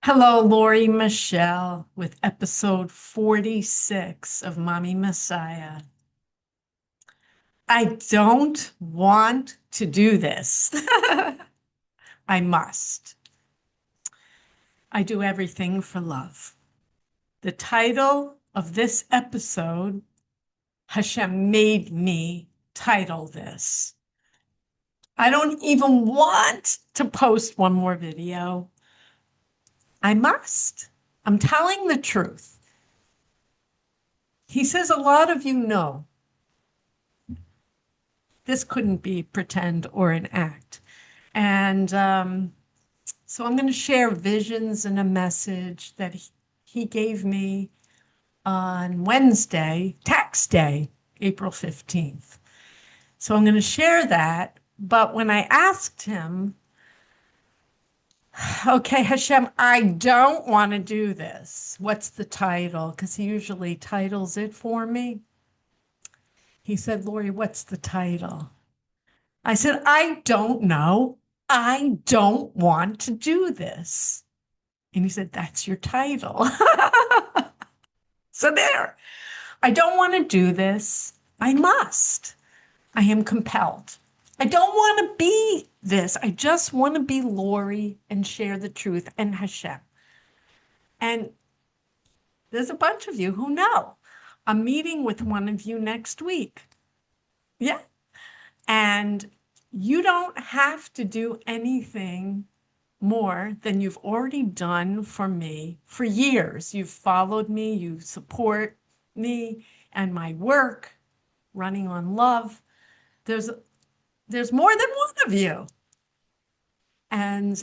Hello, Lori Michelle, with episode 46 of Mommy Messiah. I don't want to do this. I must. I do everything for love. The title of this episode, Hashem made me title this. I don't even want to post one more video. I must. I'm telling the truth. He says a lot of you know. This couldn't be pretend or an act. And so I'm going to share visions and a message that he gave me on Wednesday, tax day, April 15th. So I'm going to share that. But when I asked him, okay, Hashem, I don't want to do this. What's the title? Because he usually titles it for me. He said, Lori, what's the title? I said, I don't know. I don't want to do this. And he said, that's your title. So there, I don't want to do this. I must. I am compelled. I don't want to be this. I just want to be Lori and share the truth and Hashem. And there's a bunch of you who know. I'm meeting with one of you next week. Yeah. And you don't have to do anything more than you've already done for me for years. You've followed me, you support me and my work, running on love. There's more than one of you. And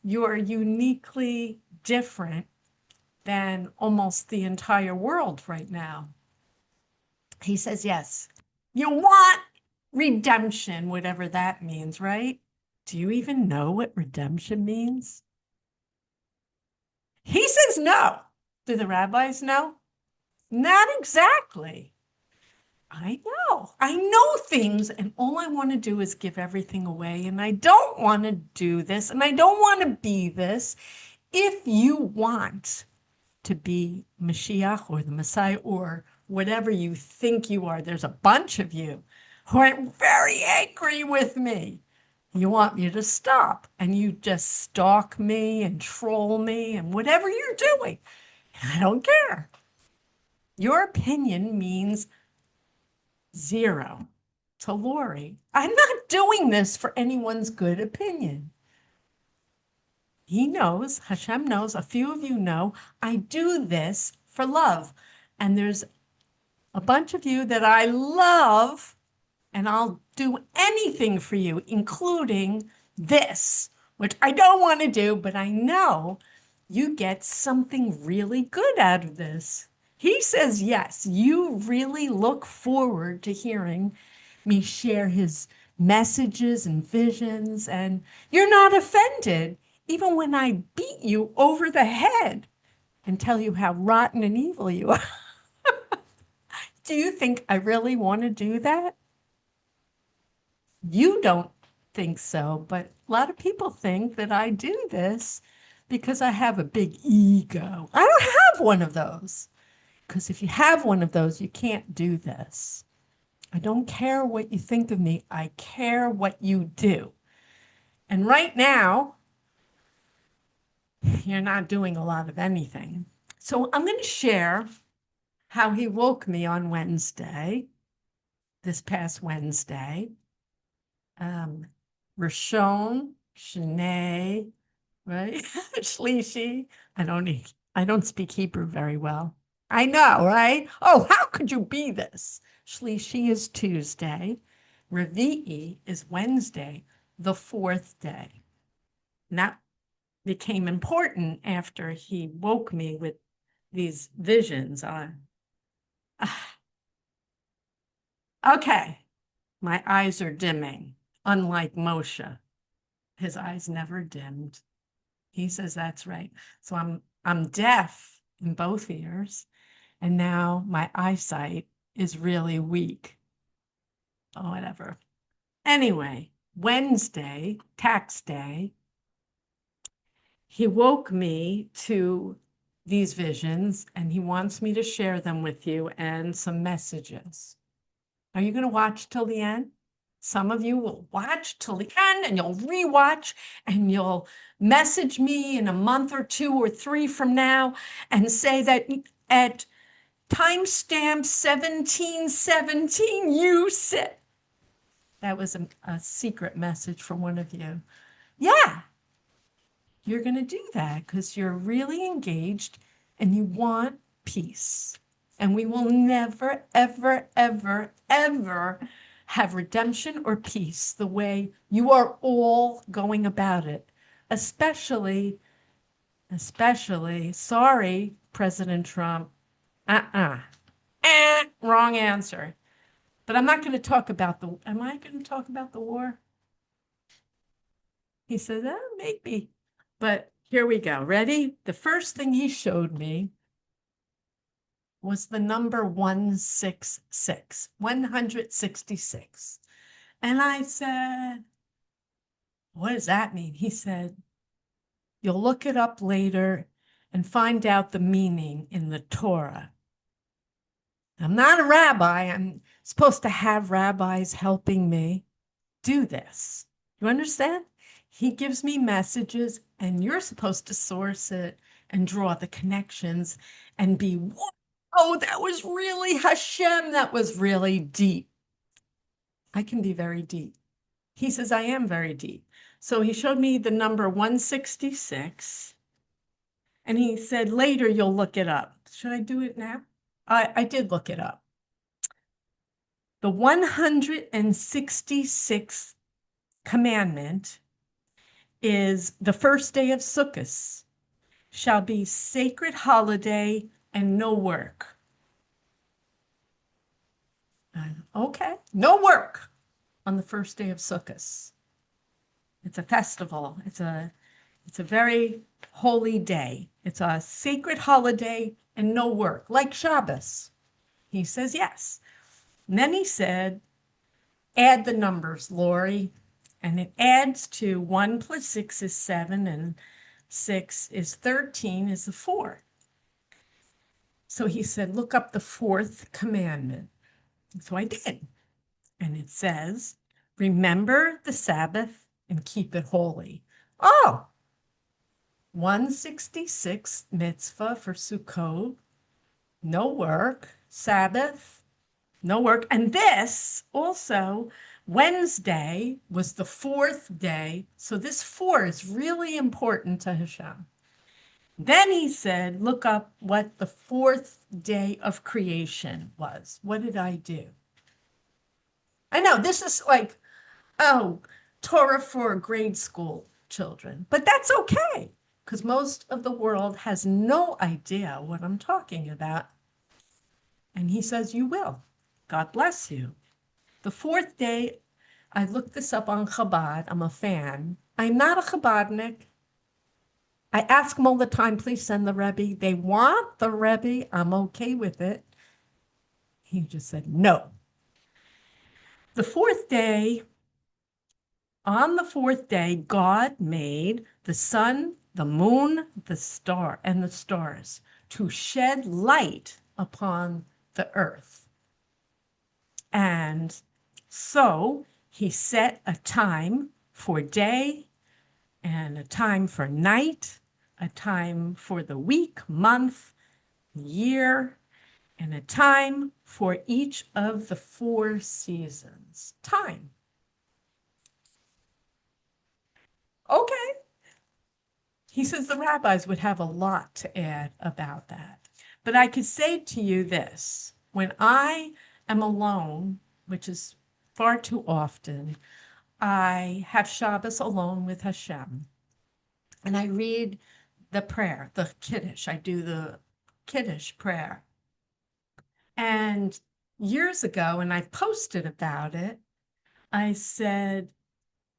you're uniquely different than almost the entire world right now. He says, yes, you want redemption, whatever that means, right? Do you even know what redemption means? He says no. Do the rabbis know? Not exactly. I know. I know things, and all I want to do is give everything away, and I don't want to do this, and I don't want to be this. If you want to be Moshiach or the Messiah or whatever you think you are, there's a bunch of you who are very angry with me. You want me to stop, and you just stalk me and troll me and whatever you're doing. I don't care. Your opinion means zero to Lori. I'm not doing this for anyone's good opinion. He knows, Hashem knows, a few of you know, I do this for love. And there's a bunch of you that I love, and I'll do anything for you, including this, which I don't want to do, but I know you get something really good out of this. He says, yes, you really look forward to hearing me share his messages and visions, and you're not offended, even when I beat you over the head and tell you how rotten and evil you are. Do you think I really want to do that? You don't think so, but a lot of people think that I do this because I have a big ego. I don't have one of those. Because if you have one of those, you can't do this. I don't care what you think of me. I care what you do. And right now, you're not doing a lot of anything. So I'm going to share how he woke me on Wednesday, this past Wednesday. Rishon, Shnei, right? Shlishi. I don't speak Hebrew very well. I know, right? Oh, how could you be this? Shlishi is Tuesday. Revi'i is Wednesday, the fourth day. And that became important after he woke me with these visions on. Okay, my eyes are dimming, unlike Moshe. His eyes never dimmed. He says that's right. So I'm deaf in both ears, and now my eyesight is really weak. Oh, whatever. Anyway, Wednesday, tax day, he woke me to these visions, and he wants me to share them with you and some messages. Are you going to watch till the end? Some of you will watch till the end, and you'll rewatch, and you'll message me in a month or 2 or 3 from now and say that at timestamp 1717 you said. That was a secret message from one of you. Yeah, you're going to do that because you're really engaged and you want peace. And we will never, ever, ever, ever have redemption or peace the way you are all going about it. Especially, sorry, President Trump, wrong answer. But I'm not going to talk about am I going to talk about the war? He says, maybe. But here we go. Ready? The first thing he showed me was the number 166, 166. And I said, what does that mean? He said, you'll look it up later and find out the meaning in the Torah. I'm not a rabbi. I'm supposed to have rabbis helping me do this. You understand? He gives me messages, and you're supposed to source it and draw the connections and be, oh, that was really Hashem. That was really deep. I can be very deep. He says, I am very deep. So he showed me the number 166, and he said, later you'll look it up. Should I do it now? I did look it up. The 166th commandment is the first day of Sukkot shall be sacred holiday and no work. Okay, no work on the first day of Sukkot. It's a festival. It's a very holy day. It's a sacred holiday and no work, like Shabbos. He says yes. And then he said, add the numbers, Lori. And it adds to 1 plus 6 is 7, and 6 is 13 is the 4. So he said, look up the 4th commandment. So I did. And it says, remember the Sabbath and keep it holy. Oh, 166th mitzvah for Sukkot, no work, Sabbath, no work. And this also, Wednesday was the 4th day. So this 4 is really important to Hashem. Then he said, look up what the 4th day of creation was. What did I do? I know this is like, oh, Torah for grade school children, but that's okay because most of the world has no idea what I'm talking about. And he says, you will. God bless you. The 4th day, I looked this up on Chabad. I'm a fan. I'm not a Chabadnik. I ask them all the time, please send the Rebbe. They want the Rebbe. I'm okay with it. He just said, no. The 4th day, on the 4th day, God made the sun, the moon, the star, and the stars to shed light upon the earth. And so he set a time for day and a time for night, a time for the week, month, year, and a time for each of the 4 seasons. Time. Okay. He says the rabbis would have a lot to add about that. But I could say to you this, when I am alone, which is far too often, I have Shabbos alone with Hashem. And I read the prayer, the Kiddush. I do the Kiddush prayer. And years ago, and I posted about it, I said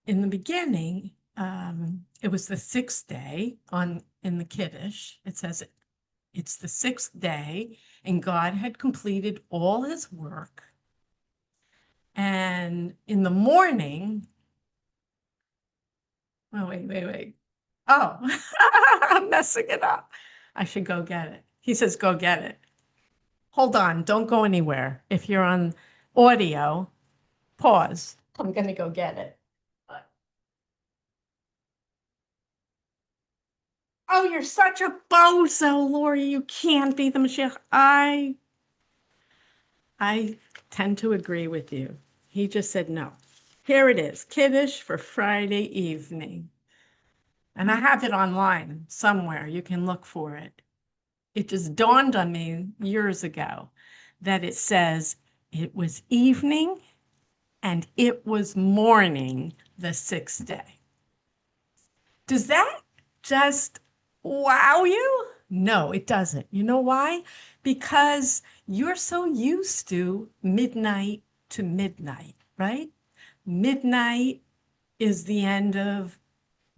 in the beginning, it was the 6th day in the Kiddush. It says it's the 6th day, and God had completed all his work. And in the morning, oh, wait. Oh, I'm messing it up. I should go get it. He says, go get it. Hold on, don't go anywhere. If you're on audio, pause. I'm going to go get it. Oh, you're such a bozo, Lori. You can't be the Moshiach. I tend to agree with you. He just said no. Here it is, Kiddush for Friday evening. And I have it online somewhere. You can look for it. It just dawned on me years ago that it says it was evening and it was morning the sixth day. Does that just wow you? No, it doesn't. You know why? Because you're so used to midnight to midnight, right? Midnight is the end of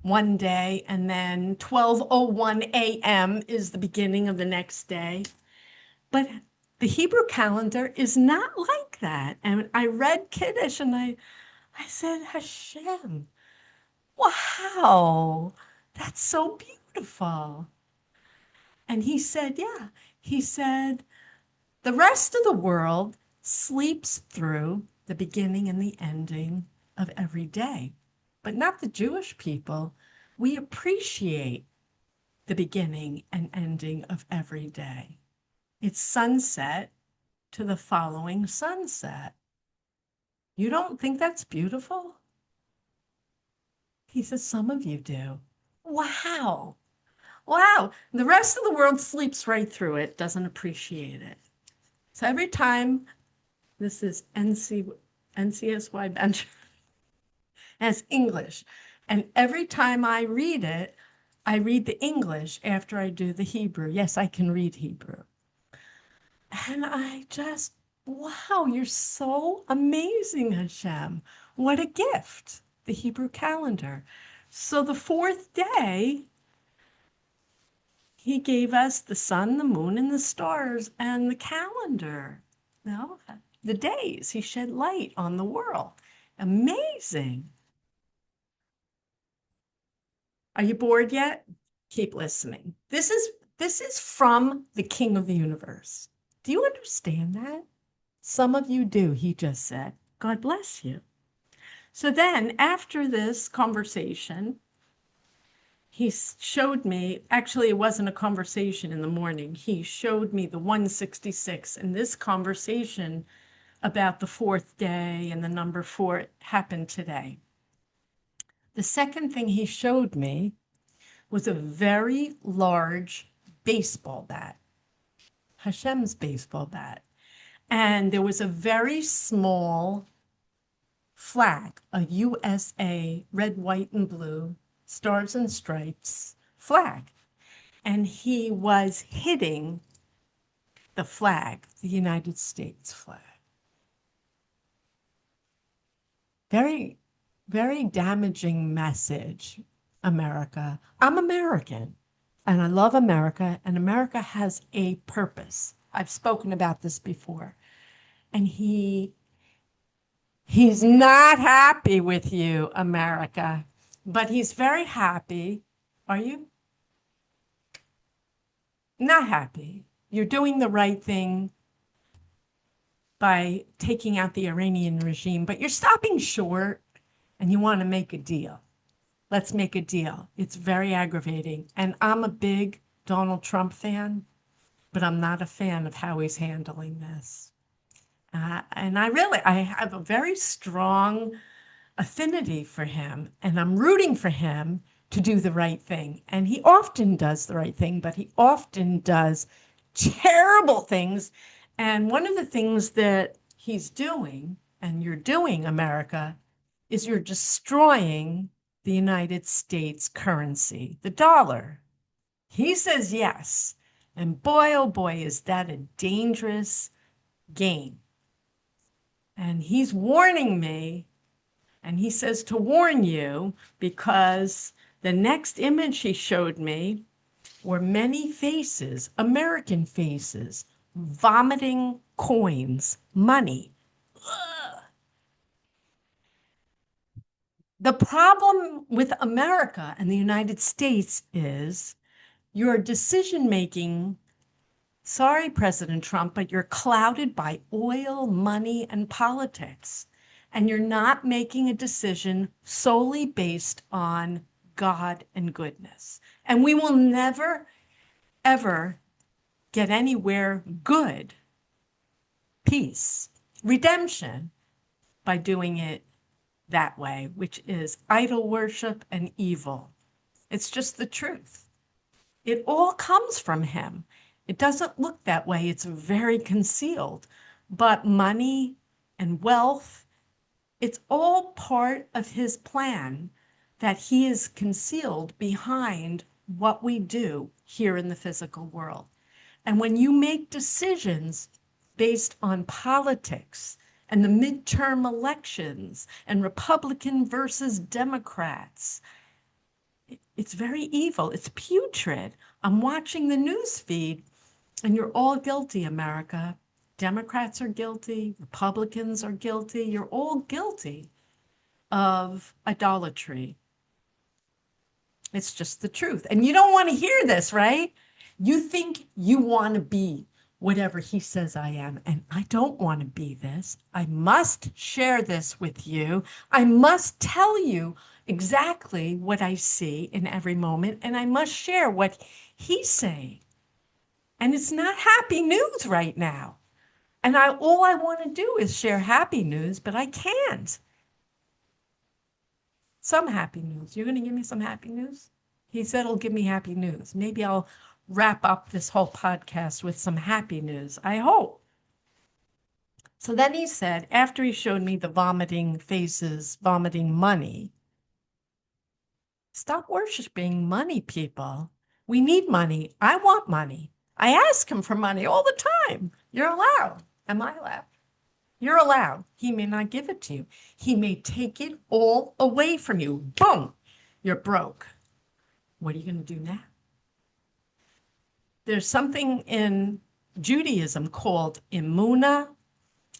one day, and then 12:01 a.m. is the beginning of the next day. But the Hebrew calendar is not like that. And I read Kiddush and I said, Hashem, wow, that's so beautiful. And he said, yeah, he said, the rest of the world sleeps through the beginning and the ending of every day, but not the Jewish people. We appreciate the beginning and ending of every day. It's sunset to the following sunset. You don't think that's beautiful? He says, some of you do. Wow. Wow. The rest of the world sleeps right through it, doesn't appreciate it. So every time, this is NCSY Bench as English. And every time I read it, I read the English after I do the Hebrew. Yes, I can read Hebrew. And I just, wow, you're so amazing, Hashem. What a gift, the Hebrew calendar. So the fourth day, he gave us the sun, the moon, and the stars, and the calendar. No, the days. He shed light on the world. Amazing. Are you bored yet? Keep listening. This is from the King of the universe. Do you understand that? Some of you do, he just said. God bless you. So then, after this conversation, he showed me, actually, it wasn't a conversation in the morning. He showed me the 166, and this conversation about the fourth day and the number 4 happened today. The second thing he showed me was a very large baseball bat, Hashem's baseball bat. And there was a very small flag, a USA, red, white, and blue, stars and stripes flag. And he was hitting the flag, the United States flag. Very, very damaging message, America. I'm American and I love America, and America has a purpose. I've spoken about this before. And he's not happy with you, America, but he's very happy. Are you? Not happy. You're doing the right thing by taking out the Iranian regime, but you're stopping short and you want to make a deal. Let's make a deal. It's very aggravating. And I'm a big Donald Trump fan, but I'm not a fan of how he's handling this. And I have a very strong affinity for him, and I'm rooting for him to do the right thing. And he often does the right thing, but he often does terrible things. And one of the things that he's doing, and you're doing, America, is you're destroying the United States currency, the dollar. He says yes. And boy, oh boy, is that a dangerous game. And he's warning me, and he says to warn you, because the next image he showed me were many faces, American faces, vomiting coins, money. Ugh. The problem with America and the United States is your decision making. Sorry, President Trump, but you're clouded by oil, money, and politics. And you're not making a decision solely based on God and goodness. And we will never, ever get anywhere good, peace, redemption by doing it that way, which is idol worship and evil. It's just the truth. It all comes from him. It doesn't look that way. It's very concealed. But money and wealth, it's all part of his plan that he is concealed behind what we do here in the physical world. And when you make decisions based on politics and the midterm elections and Republican versus Democrats, it's very evil. It's putrid. I'm watching the news feed, and you're all guilty, America. Democrats are guilty. Republicans are guilty. You're all guilty of idolatry. It's just the truth. And you don't want to hear this, right? You think you want to be whatever he says I am. And I don't want to be this. I must share this with you. I must tell you exactly what I see in every moment. And I must share what he's saying. And it's not happy news right now. And all I want to do is share happy news, but I can't. Some happy news. You're going to give me some happy news? He said he'll give me happy news. Maybe I'll wrap up this whole podcast with some happy news. I hope. So then he said, after he showed me the vomiting faces, vomiting money, stop worshiping money, people. We need money. I want money. I ask him for money all the time. You're allowed. Am I allowed? You're allowed. He may not give it to you. He may take it all away from you. Boom. You're broke. What are you going to do now? There's something in Judaism called imuna,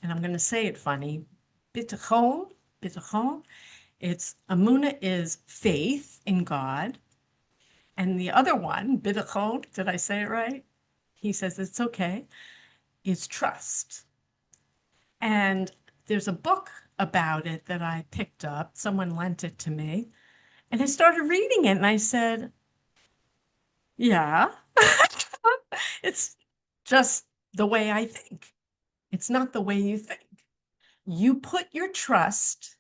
and I'm going to say it funny, bitachon. It's imuna is faith in God, and the other one, bitachon, did I say it right? He says it's okay, is trust. And there's a book about it that I picked up. Someone lent it to me, and I started reading it, and I said, yeah. It's just the way I think. It's not the way you think. You put your trust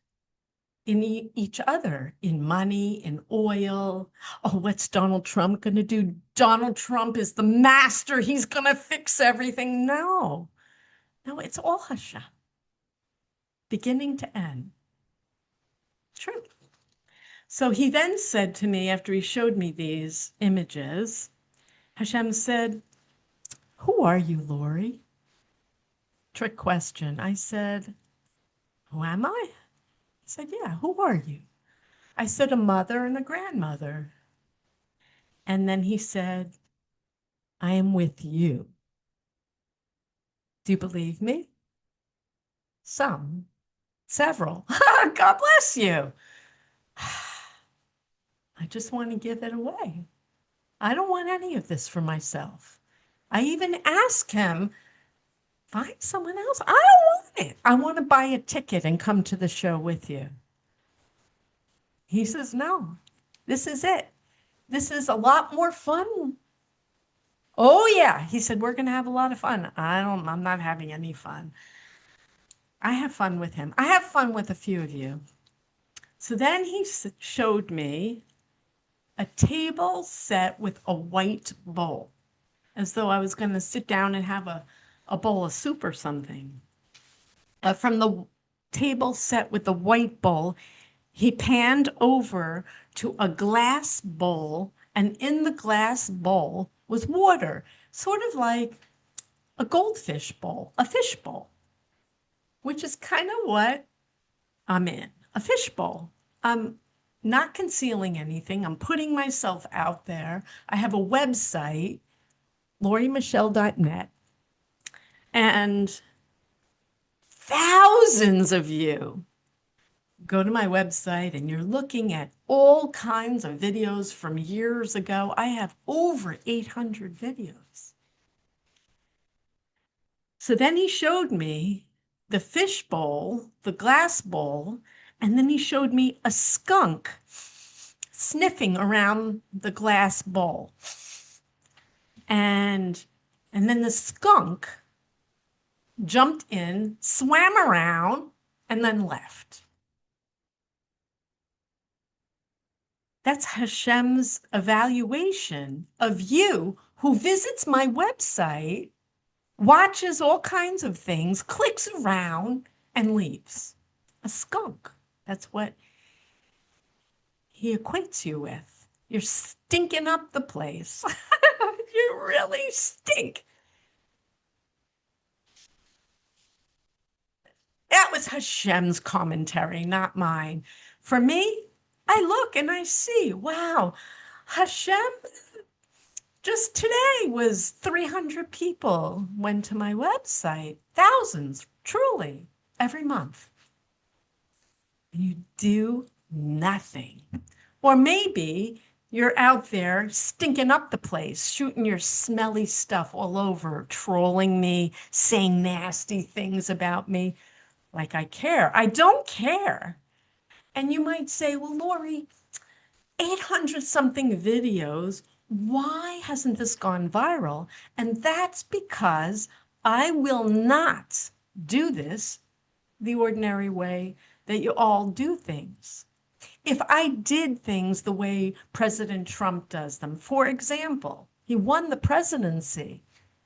in each other, in money, in oil. Oh, what's Donald Trump going to do? Donald Trump is the master. He's going to fix everything. No, it's all Hashem, beginning to end. True. So he then said to me, after he showed me these images, Hashem said, who are you, Lori? Trick question. I said, who am I? He said, yeah, who are you? I said, a mother and a grandmother. And then he said, I am with you. Do you believe me? Some, several. God bless you. I just want to give it away. I don't want any of this for myself. I even asked him, find someone else. I don't want it. I want to buy a ticket and come to the show with you. He says, no, this is it. This is a lot more fun. Oh, yeah. He said, we're going to have a lot of fun. I'm not having any fun. I have fun with him. I have fun with a few of you. So then he showed me a table set with a white bowl, as though I was going to sit down and have a bowl of soup or something. From the table set with the white bowl, he panned over to a glass bowl, and in the glass bowl was water, sort of like a goldfish bowl, a fish bowl, which is kind of what I'm in, a fish bowl. I'm not concealing anything. I'm putting myself out there. I have a website, LoriMichelle.net, and thousands of you go to my website and you're looking at all kinds of videos from years ago. I have over 800 videos. So then he showed me the fish bowl, the glass bowl, and then he showed me a skunk sniffing around the glass bowl. And then the skunk jumped in, swam around, and then left. That's Hashem's evaluation of you who visits my website, watches all kinds of things, clicks around, and leaves. A skunk. That's what he equates you with. You're stinking up the place. You really stink. That was Hashem's commentary, not mine. For me, I look and I see, wow, Hashem, just today was 300 people went to my website, thousands, truly, every month. And you do nothing. Or maybe you're out there stinking up the place, shooting your smelly stuff all over, trolling me, saying nasty things about me. Like I care. I don't care. And you might say, well, Lori, 800 something videos, why hasn't this gone viral? And that's because I will not do this the ordinary way that you all do things. If I did things the way President Trump does them, for example, he won the presidency,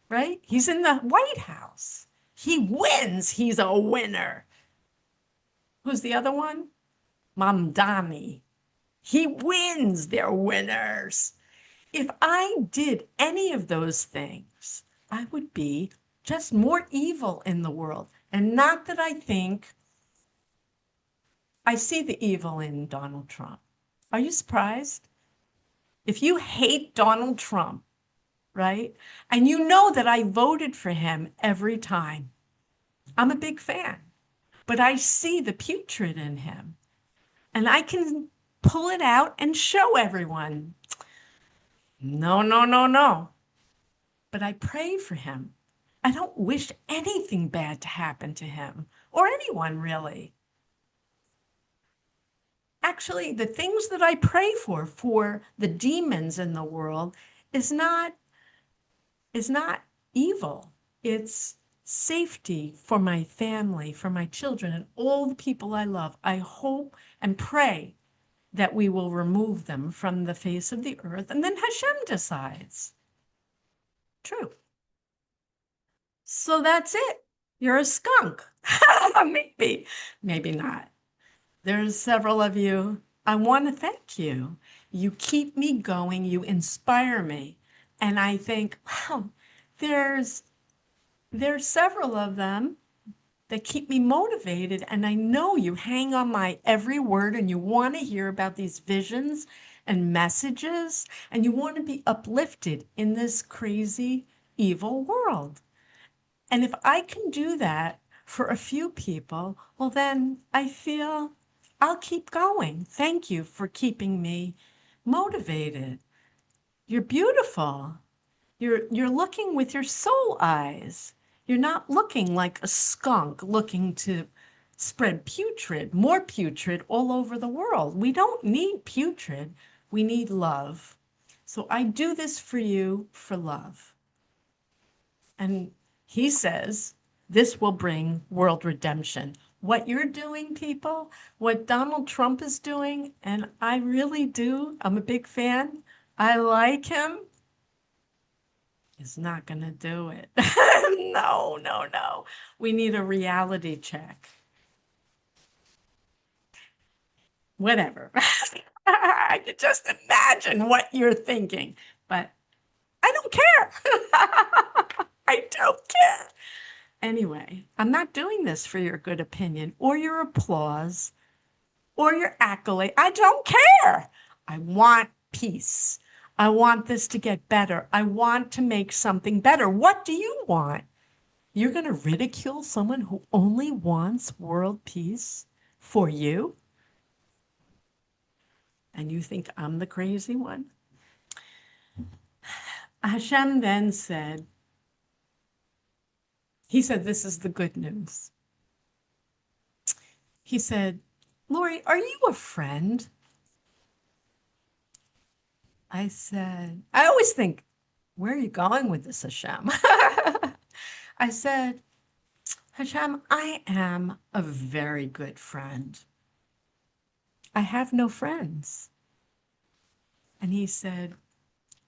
right? He's in the White House. He wins. He's a winner. Who's the other one? Mamdani. He wins. They're winners. If I did any of those things, I would be just more evil in the world. And not that I think I see the evil in Donald Trump. Are you surprised? If you hate Donald Trump, right? And you know that I voted for him every time. I'm a big fan. But I see the putrid in him. And I can pull it out and show everyone. No, no, no, no. But I pray for him. I don't wish anything bad to happen to him or anyone really. Actually, the things that I pray for the demons in the world is not evil. It's safety for my family, for my children, and all the people I love. I hope and pray that we will remove them from the face of the earth, and then Hashem decides. True. So that's it. You're a skunk. Maybe not. There's several of you. I want to thank you. You keep me going. You inspire me. And I think, wow, there's several of them that keep me motivated. And I know you hang on my every word and you want to hear about these visions and messages and you want to be uplifted in this crazy, evil world. And if I can do that for a few people, well, then I feel I'll keep going. Thank you for keeping me motivated. You're beautiful. You're looking with your soul eyes. You're not looking like a skunk looking to spread putrid, more putrid all over the world. We don't need putrid. We need love. So I do this for you for love. And he says, this will bring world redemption. What you're doing, people, what Donald Trump is doing, and I really do, I'm a big fan. I like him. Is not going to do it. No, no, no. We need a reality check. Whatever. I could just imagine what you're thinking, but I don't care. I don't care. Anyway, I'm not doing this for your good opinion or your applause or your accolade. I don't care. I want peace. I want this to get better. I want to make something better. What do you want? You're going to ridicule someone who only wants world peace for you? And you think I'm the crazy one? Hashem then said, he said, this is the good news. He said, Lori, are you a friend? I said, I always think, where are you going with this, Hashem? I said, Hashem, I am a very good friend. I have no friends. And he said,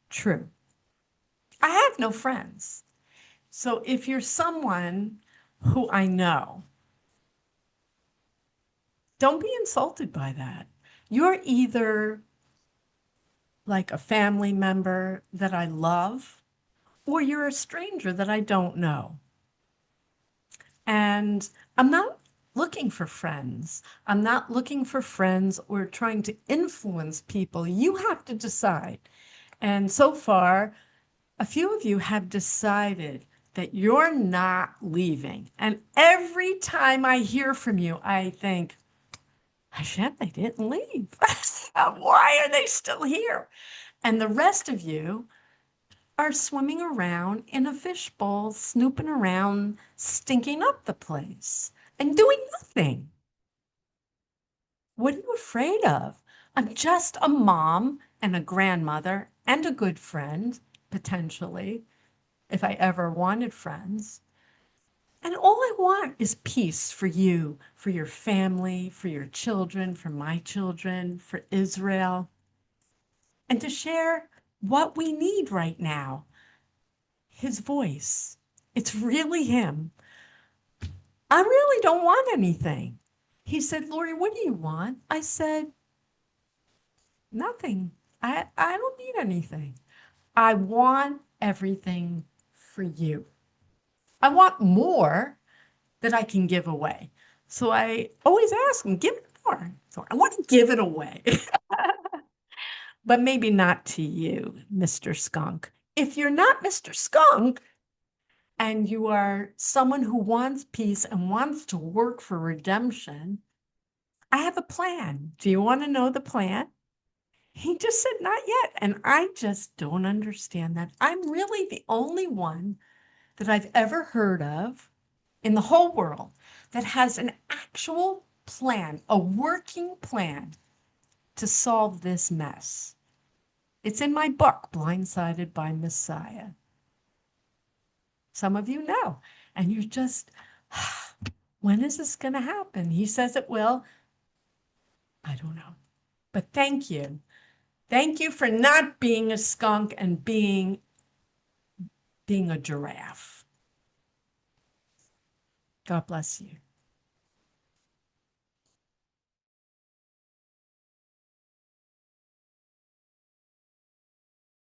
true. I have no friends. So if you're someone who I know, don't be insulted by that. You're either like a family member that I love, or you're a stranger that I don't know. And I'm not looking for friends. I'm not looking for friends or trying to influence people. You have to decide. And so far, a few of you have decided that you're not leaving. And every time I hear from you, I think, Hashem, they didn't leave. Why are they still here? And the rest of you are swimming around in a fishbowl, snooping around, stinking up the place, and doing nothing. What are you afraid of? I'm just a mom and a grandmother and a good friend, potentially, if I ever wanted friends. And all I want is peace for you, for your family, for your children, for my children, for Israel, and to share what we need right now. His voice. It's really him. I really don't want anything. He said, Lori, what do you want? I said, nothing. I don't need anything. I want everything for you. I want more that I can give away. So I always ask him, give me more. So I want to give it away. But maybe not to you, Mr. Skunk. If you're not Mr. Skunk, and you are someone who wants peace and wants to work for redemption, I have a plan. Do you want to know the plan? He just said, not yet. And I just don't understand that. I'm really the only one that I've ever heard of in the whole world that has an actual plan, a working plan to solve this mess. It's in my book, Blindsided by Messiah. Some of you know, and you're just, when is this going to happen? He says it will. I don't know. But thank you. Thank you for not being a skunk and being a giraffe. God bless you.